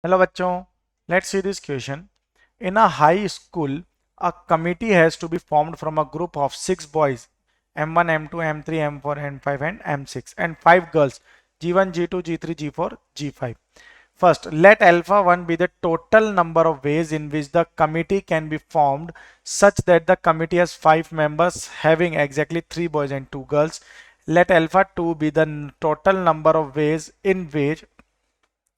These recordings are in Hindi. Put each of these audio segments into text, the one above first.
Hello bachon, let's see this question. In a high school, a committee has to be formed from a group of 6 boys M1, M2, M3, M4, M5 and M6 and 5 girls G1, G2, G3, G4, G5. First, let alpha 1 be the total number of ways in which the committee can be formed such that the committee has 5 members having exactly 3 boys and 2 girls. Let alpha 2 be the total number of ways in which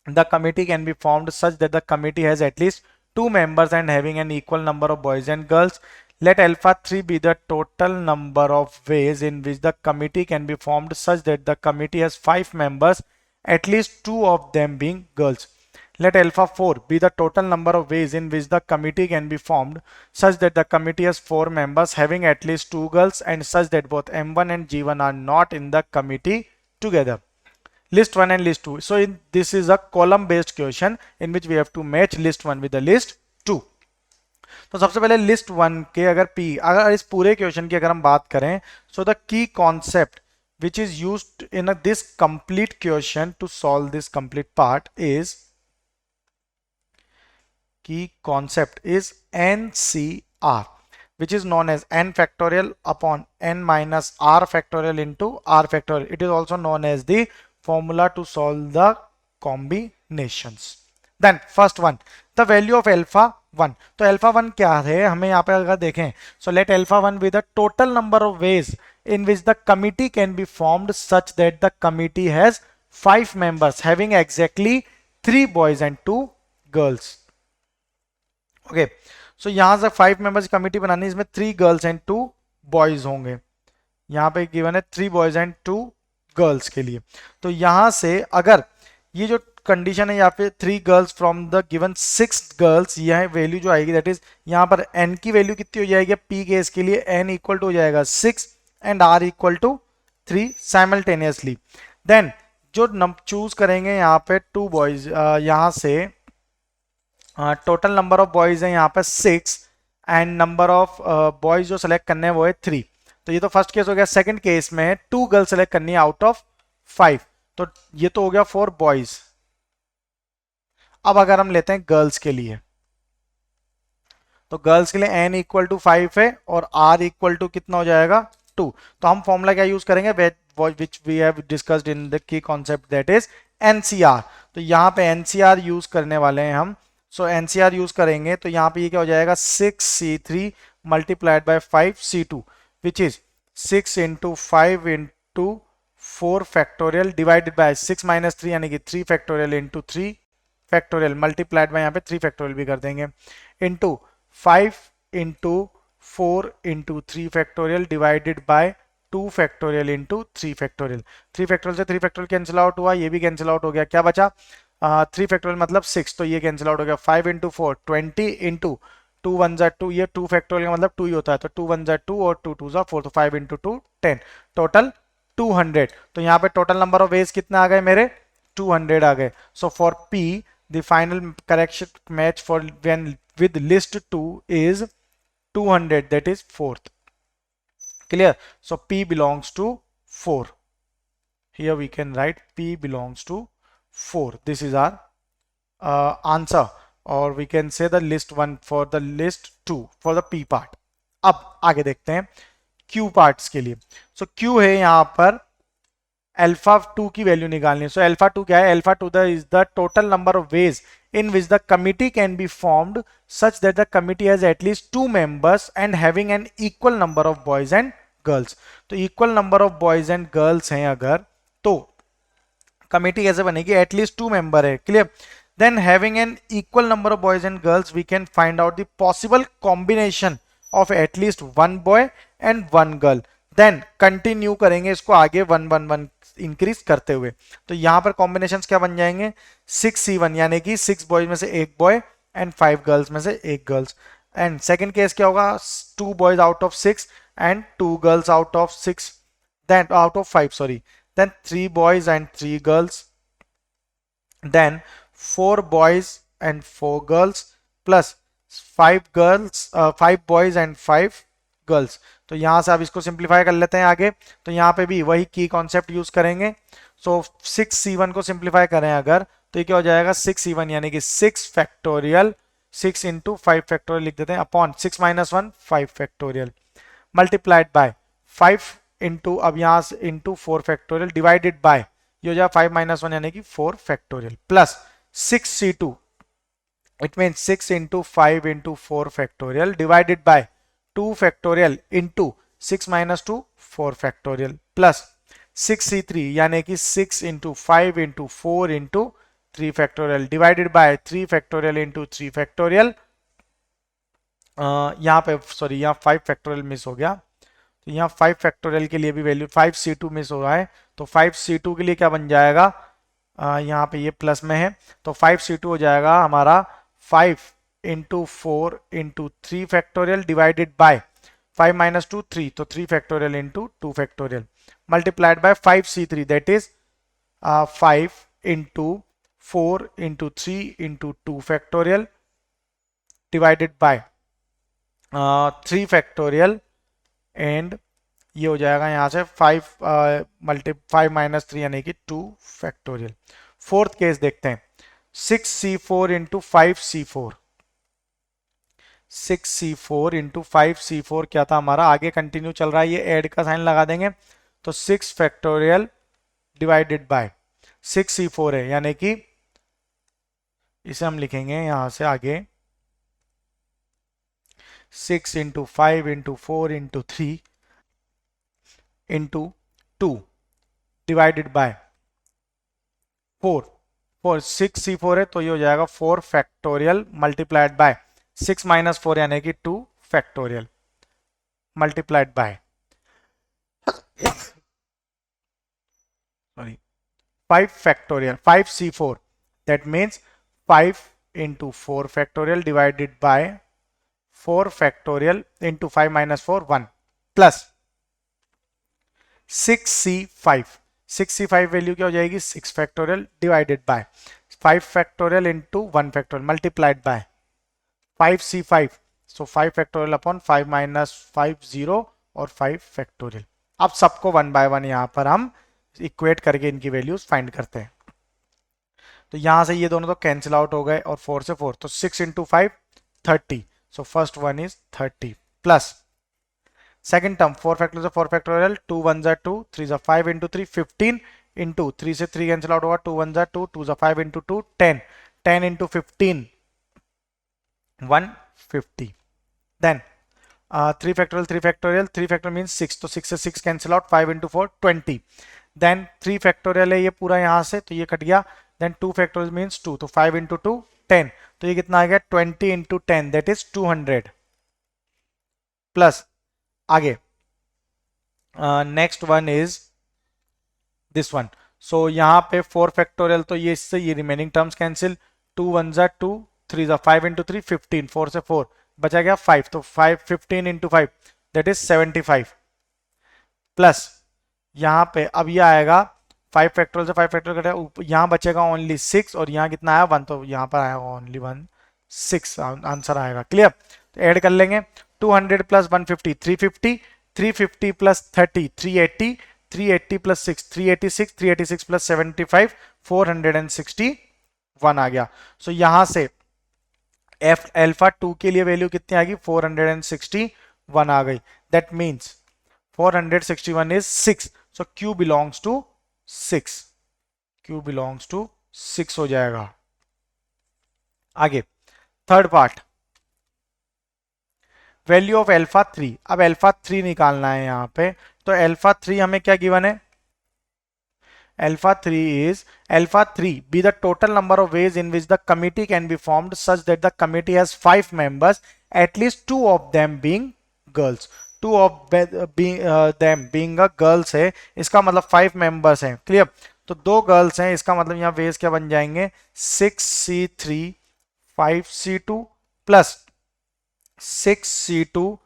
the committee can be formed such that the committee has at least 2 members and having an equal number of boys and girls. Let alpha 3 be the total number of ways in which the committee can be formed such that the committee has 5 members, at least 2 of them being girls. Let alpha 4 be the total number of ways in which the committee can be formed such that the committee has 4 members having at least 2 girls and such that both M1 and G1 are not in the committee together. List 1 and list 2. So this is a column based question in which we have to match list 1 with the list 2. तो सबसे पहले लिस्ट 1 के अगर इस पूरे क्वेश्चन की अगर हम बात करें, so the key concept which is used in this complete question to solve this complete part is key concept is NCR, which is known as n factorial upon n minus r factorial into r factorial. It is also known as the formula to solve the combinations. Then first one, the value of alpha 1. तो alpha 1 क्या है हमें यहाँ पे अगर देखें, so let alpha 1 be the total number of ways in which the committee can be formed such that the committee has 5 members having exactly 3 boys and 2 girls. Okay so यहां से 5 मेंबर्स कमिटी बनानी, इसमें 3 गर्ल्स एंड 2 बॉयज होंगे. यहां पे गिवन है 3 बॉयज एंड 2 गर्ल्स के लिए. तो यहां से अगर ये जो कंडीशन है यहाँ पे 3 girls from the given 6 girls, यह वैल्यू जो आएगी दैट इज यहाँ पर n की वैल्यू कितनी हो जाएगी p केस के लिए, n इक्वल टू हो जाएगा 6 and r equal to 3 simultaneously. Then जो चूज करेंगे यहाँ पे 2 बॉयज, यहाँ से टोटल नंबर ऑफ बॉयज है यहाँ पे 6 एंड नंबर ऑफ बॉयज जो सेलेक्ट करने हैं वो है 3. तो ये तो फर्स्ट केस हो गया. सेकंड केस में 2 गर्ल्स सेलेक्ट करनी है आउट ऑफ 5. तो ये तो हो गया 4 बॉयज. अब अगर हम लेते हैं गर्ल्स के लिए, तो गर्ल्स के लिए n इक्वल टू 5 है और r इक्वल टू कितना हो जाएगा 2. तो हम फॉर्मूला क्या यूज करेंगे which we have discussed in the key concept that is NCR. तो यहाँ पे NCR यूज करने वाले हैं हम. सो NCR यूज करेंगे तो यहाँ पे ये क्या हो जाएगा 6c3 multiplied by 5c2 which is 6 into 5 into 4 factorial divided by 6 minus 3 यानी कि 3 factorial into 3 factorial multiplied by यहाँ पे 3 फैक्टोरियल भी कर देंगे into 5 into 4 into 3 factorial divided by 2 factorial into 3 factorial. 3 factorial से 3 फैक्टोरियल कैंसिल आउट हुआ, ये भी कैंसिल आउट हो गया. क्या बचा 3 फैक्टोरियल मतलब 6, तो ये कैंसिल आउट हो गया. 5 इंटू 4 20 इंटू 2 1 जा 2, ये 2 फैक्टोरियल का मतलब 2 ही होता है, तो 2 1 जा 2 और 2 2 जा 4, तो 5 इंटू 2 10, टोटल 200. तो यहाँ पे टोटल नंबर ऑफ वेज कितने आ गए मेरे 200 आ गए. So for P the final correction match for when with list 2 is 200, that is 4th. Clear? So P belongs to 4. Here we can write P belongs to 4. This is our answer, or we can say the list 1 for the list 2 for the P part. अब आगे देखते हैं Q parts के लिए. So Q है यहाँ पर अल्फा 2 की वैल्यू निकालनी है. सो अल्फा 2 क्या है, alpha 2 is the total number of ways in which the committee can be formed such that the committee has at least 2 members and having an equal number of boys and girls. तो equal number of boys and girls हैं अगर, तो कमिटी कैसे बनेगी, at least 2 member है. Clear? then having an equal number of boys and girls we can find out the possible combination of at least 1 boy and 1 girl. Then continue करेंगे इसको आगे 1 1 1 इंक्रीज करते हुए. तो यहां पर कॉम्बिनेशंस क्या बन जाएंगे 6c1 यानी कि 6 बॉयज में से 1 बॉय एंड 5 गर्ल्स में से 1 गर्ल्स. एंड सेकंड केस क्या होगा 2 boys out of 6 and 2 girls out of 6, then out of 5 sorry, then 3 boys and 3 girls, then 4 boys and 4 girls plus 5 boys and 5 girls. तो यहां से आप इसको सिंप्लीफाई कर लेते हैं आगे. तो यहां पे भी वही की कॉन्सेप्ट यूज करेंगे. सो 6c1 को सिंप्लीफाई करें अगर तो ये क्या हो जाएगा 6c1 यानी कि 6 फैक्टोरियल 6 इंटू 5 फैक्टोरियल लिख देते हैं upon 6 minus 1 5 factorial multiplied by 5 into अब यहाँ से इंटू 4 फैक्टोरियल डिवाइडेड बाय ये हो जाएगा 5 माइनस 1 यानी कि 4 factorial plus 6c2 it means 6 into 5 into 4 factorial divided by 2 factorial into 6 minus 2 4 factorial plus 6c3 यानी कि 6 into 5 into 4 into 3 factorial divided by 3 factorial into 3 factorial यहाँ पे सॉरी यहाँ 5 फैक्टोरियल मिस हो गया तो यहाँ 5 फैक्टोरियल के लिए भी वैल्यू 5c2 मिस हो रहा है तो 5c2 के लिए क्या बन जाएगा यहाँ पे ये प्लस में है तो 5c2 हो जाएगा हमारा 5 into 4 into 3 factorial divided by 5 minus 2 3 तो 3 factorial into 2 factorial multiplied by 5c3 that is 5 into 4 into 3 into 2 factorial divided by 3 factorial and ये हो जाएगा यहाँ से 5 माइनस 3 यानी कि 2 फैक्टोरियल फोर्थ केस देखते हैं 6c4 into 5c4 6c4 into 5c4 क्या था हमारा आगे कंटिन्यू चल रहा है ये ऐड का साइन लगा देंगे तो 6 फैक्टोरियल डिवाइडेड बाय 6c4 है यानी कि इसे हम लिखेंगे यहां से आगे 6 into 5 into 4 into 3 into 2 divided by 4 6c4 है तो ये हो जाएगा 4 फैक्टोरियल मल्टीप्लाइड बाय 6 माइनस 4 यानी कि 2 factorial multiplied by sorry 5 factorial 5c4 that means 5 into 4 factorial divided by 4 factorial into 5 minus 4 1 plus 6c5 value क्या हो जाएगी 6 factorial divided by 5 factorial into 1 factorial multiplied by 5c5 so 5 factorial upon 5 minus 5 0 और 5 फैक्टोरियल अब सबको 1 बाय 1 यहां पर हम इक्वेट करके इनकी वैल्यूज फाइंड करते हैं तो यहां से ये दोनों तो कैंसिल आउट हो गए और 4 से 4 तो 6 into 5 30 so first one is 30 plus second term 4 factorial से 4 factorial 2 1 are 2 3 are 5 into 3 15 into 3 से 3 cancel out होगा 2 1 are 2 2 are 5 into 2 10 10 into 15 150 then 3 factorial 3 factorial means 6 तो 6 से 6 cancel out 5 into 4 20 then 3 factorial है ये पूरा यहाँ से तो ये कट गया then 2 factorial means 2 तो 5 into 2 10 तो ये कितना आ गया 20 इंटू 10 दैट इज 200 प्लस आगे next one is this one so यहाँ पे 4 फैक्टोरियल तो ये इससे ये रिमेनिंग टर्म्स कैंसिल 2 1 जा 2 3 जा 5 इंटू 3 15 4 से 4 बचा गया 5 तो 5 15 इंटू 5 दैट इज 75 प्लस यहाँ पे अब ये आएगा 5 फैक्टोरियल से 5 फैक्टोरियल कटा यहाँ बचेगा ओनली 6 और यहाँ कितना आया 1 तो यहाँ पर आएगा ओनली 1 6 आंसर आएगा क्लियर तो ऐड कर लेंगे 200 प्लस 150 350 350 प्लस 30 380 380 प्लस 6 386 386 प्लस 75 461 आ गया सो यहाँ से एफ अल्फा 2 के लिए वैल्यू कितनी आ गई 461 आ गई that means 461 is 6 so q belongs to 6 q belongs to 6 हो जाएगा आगे third part value of alpha 3 अब अल्फा 3 निकालना है यहां पे तो अल्फा 3 हमें क्या गिवन है alpha 3 is alpha 3 be the total number of ways in which the committee can be formed such that the committee has 5 members at least 2 of them being girls 2 of them being a girls है इसका मतलब 5 members हैं क्लियर तो 2 गर्ल्स हैं इसका मतलब यहाँ वेज क्या बन जाएंगे 6c3 5c2 plus 6c2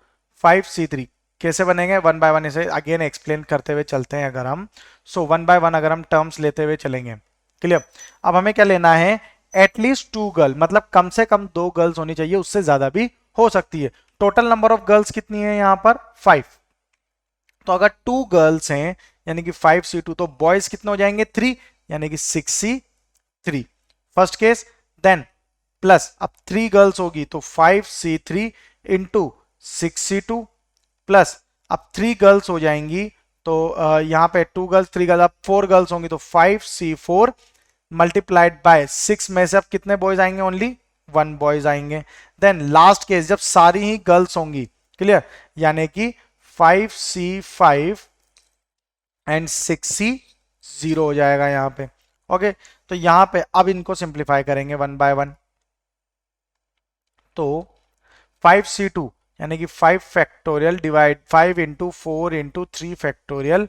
5c3 कैसे बनेंगे 1 बाय 1 इसे अगेन एक्सप्लेन करते हुए चलते हैं अगर हम सो 1 बाय 1 अगर हम टर्म्स लेते हुए चलेंगे क्लियर अब हमें क्या लेना है एटलीस्ट 2 गर्ल मतलब कम से कम 2 गर्ल्स होनी चाहिए उससे ज्यादा भी हो सकती है टोटल नंबर ऑफ गर्ल्स कितनी है यहां पर 5 तो अगर 2 गर्ल्स हैं यानी कि 5c2 तो बॉयज कितने हो जाएंगे 3 यानी कि 6c3 first case, then plus अब 3 गर्ल्स होगी तो 5c3 इंटू 6c2 प्लस अब 3 गर्ल्स हो जाएंगी तो यहाँ पे 2 गर्ल्स 3 गर्ल्स, अब 4 गर्ल्स होंगी तो 5c4 मल्टीप्लाइड बाय 6 में से अब कितने बॉयज आएंगे, ओनली 1 बॉयज आएंगे। देन लास्ट केस जब सारी ही गर्ल्स होंगी, क्लियर, यानी कि 5c5 एंड 6c0 हो जाएगा यहाँ पे। ओके, तो यहाँ पे अब इनको सिंप्लीफाई करेंगे 1 बाय 1। तो 5c2 यानी कि 5 factorial divide 5 into 4 into 3 factorial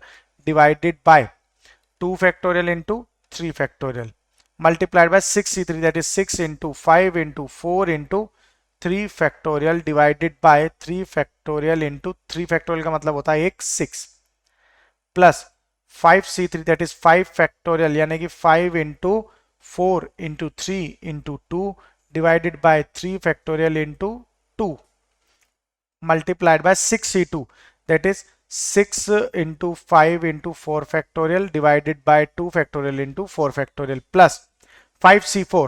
divided by 2 factorial into 3 factorial multiplied by 6c3 that is 6 into 5 into 4 into 3 factorial divided by 3 factorial into 3 factorial का मतलब होता है एक 6 plus 5c3 that is 5 factorial यानी कि 5 into 4 into 3 into 2 divided by 3 factorial into 2 multiplied by 6c2 that is 6 into 5 into 4 factorial divided by 2 factorial into 4 factorial plus 5c4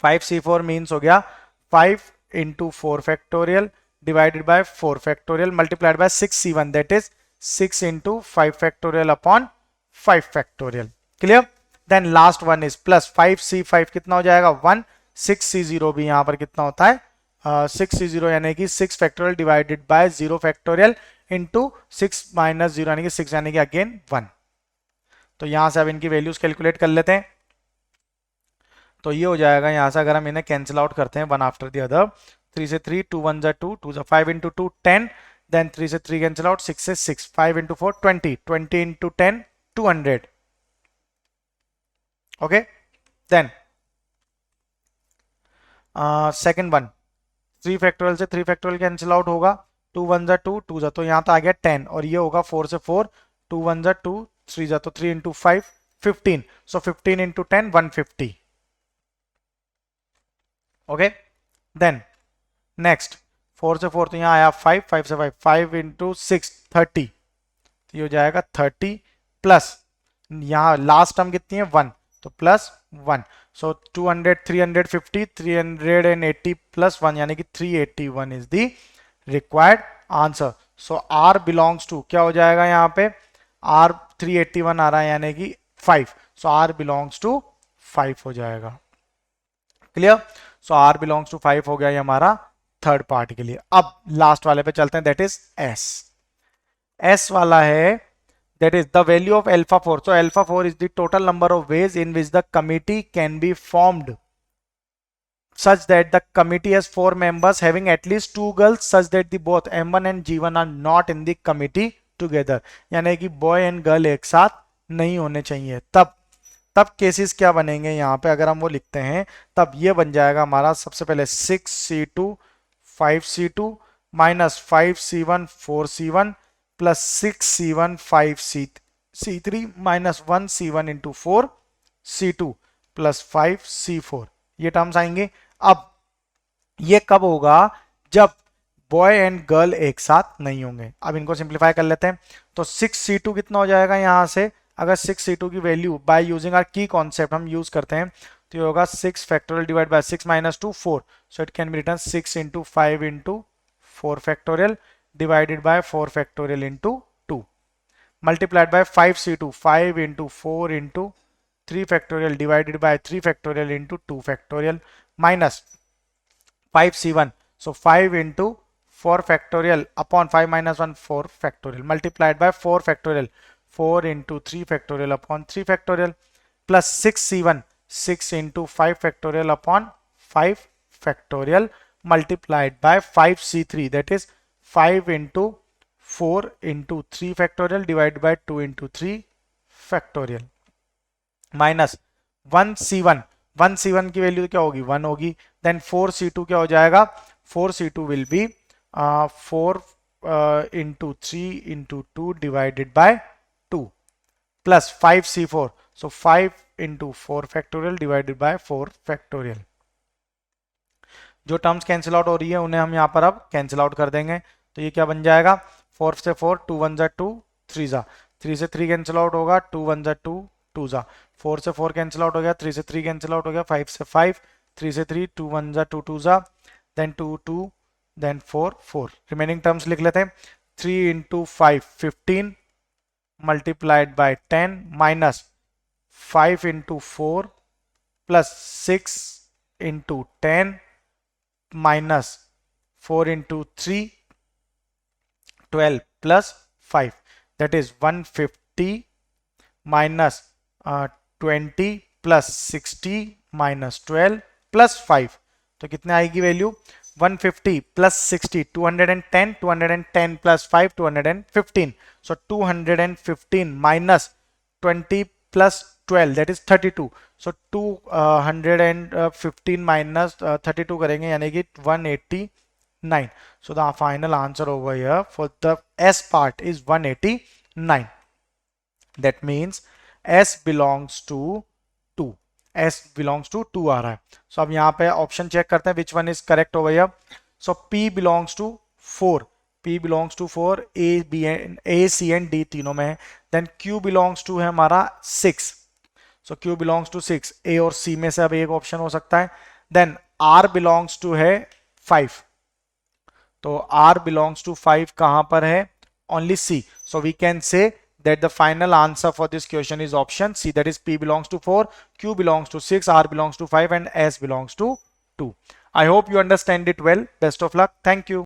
5c4 means हो गया 5 into 4 factorial divided by 4 factorial multiplied by 6c1 that is 6 into 5 factorial upon 5 factorial clear। then last one is plus 5c5 कितना हो जाएगा 1, 6c0 भी यहां पर कितना होता है 6c0 यानी कि 6 factorial divided by 0 factorial into 6 minus 0 यानी कि 6 यानी कि अगेन 1। तो यहां से अब इनकी वैल्यूज कैलकुलेट कर लेते हैं। तो ये हो जाएगा यहां से अगर हम इन्हें कैंसिल आउट करते हैं वन आफ्टर द अदर, 3 से 3 2 1 जा 2 2 जा 5 इंटू 2 10 देन 3 से 3 कैंसिल आउट 6 से 6 5 into 4 20 20 into 10 200। Okay, then second one 3 factorial से 3 फैक्टोरियल कैंसिल आउट होगा 2 1 जा 2 2 जा तो यहाँ तो आ गया 10 और ये होगा 4 से 4 2 1 जा 2 3 जा तो 3 इंटू 5 15 सो 15 इंटू 10 150। ओके, देन नेक्स्ट 4 से 4 तो यहाँ आया 5 5 से 5 5 इंटू 6 30 तो ये हो जाएगा 30 प्लस यहाँ लास्ट टर्म कितनी है 1 तो प्लस 1 सो 200 350 380 प्लस 1 यानी कि 381 is the required answer. So R belongs to क्या हो जाएगा यहाँ पे आर 381 आ रहा है यानी कि 5 सो आर बिलोंग्स टू 5 हो जाएगा। Clear, so R belongs to 5 हो गया ये हमारा थर्ड पार्ट के लिए। अब लास्ट वाले पे चलते हैं दैट इज एस। एस वाला है that is the value of alpha 4 so alpha 4 is the total number of ways in which the committee can be formed such that the committee has 4 members having at least 2 girls such that the both m1 and g1 are not in the committee together यानी कि boy and girl एक साथ नहीं होने चाहिए। तब केसेस क्या बनेंगे यहाँ पे अगर हम वो लिखते हैं तब ये बन जाएगा हमारा सबसे पहले 6c2 5c2 minus 5c1 4c1 plus 6c1 5c3 minus 1c1 into 4c2 plus 5c4 ये टर्म्स आएंगे। अब ये कब होगा जब बॉय एंड गर्ल एक साथ नहीं होंगे। अब इनको सिंप्लीफाई कर लेते हैं तो 6c2 कितना हो जाएगा यहां से अगर 6c2 की value by using our key concept हम यूज करते हैं तो ये होगा 6 factorial divide by 6 minus 2 4 so it can be written 6 into 5 into 4 factorial divided by 4 factorial into 2 multiplied by 5c2 5 into 4 into 3 factorial divided by 3 factorial into 2 factorial minus 5c1 so 5 into 4 factorial upon 5 minus 1 4 factorial multiplied by 4 factorial 4 into 3 factorial upon 3 factorial plus 6c1 6 into 5 factorial upon 5 factorial multiplied by 5c3 that is 5 into 4 into 3 factorial divided by 2 into 3 factorial minus 1c1 की वैल्यू क्या होगी 1 होगी देन 4c2 क्या हो जाएगा 4c2 will be 4 into 3 into 2 divided by 2 plus 5c4 so 5 into 4 factorial divided by 4 factorial। जो टर्म्स कैंसिल आउट हो रही है उन्हें हम यहाँ पर अब कैंसिल आउट कर देंगे तो ये क्या बन जाएगा 4 से 4 2 1 जा 2 3 जा 3 से 3 कैंसिल आउट होगा 2 1 जा 2 टू जा 4 से 4 कैंसिल आउट हो गया, 3 से 3 कैंसिल आउट हो गया, 5 से 5, 3 से 3, 2 1 जा 2 2 जा, देन 2 2, देन 4 4। रिमेनिंग टर्म्स लिख लेते हैं। 3 into 5 15 multiplied by 10 minus 5 into 4 plus 6 into 10 minus 4 into 3 12 plus 5, that is 150 minus 20 plus 60 minus 12 plus 5, तो कितने आएगी value 150 plus 60 210, 210 plus 5 215, so 215 minus 20 plus 12 that is 32, so 215 minus 32 करेंगे यानी कि 189, so the final answer over here for the S part is 189. That means S belongs to 2, S belongs to 2 आ रहा है। so अब यहाँ पे ऑप्शन चेक करते हैं which one is correct over here। so P belongs to 4, P belongs to 4, A, B and A, C and D तीनों में है। then Q belongs to है हमारा 6, so Q belongs to 6, A और C में से अब एक ऑप्शन हो सकता है। then R belongs to है 5, तो R belongs to 5 कहां पर है, only C, so we can say that the final answer for this question is option C, that is P belongs to 4, Q belongs to 6, R belongs to 5 and S belongs to 2. I hope you understand it well. Best of luck. Thank you.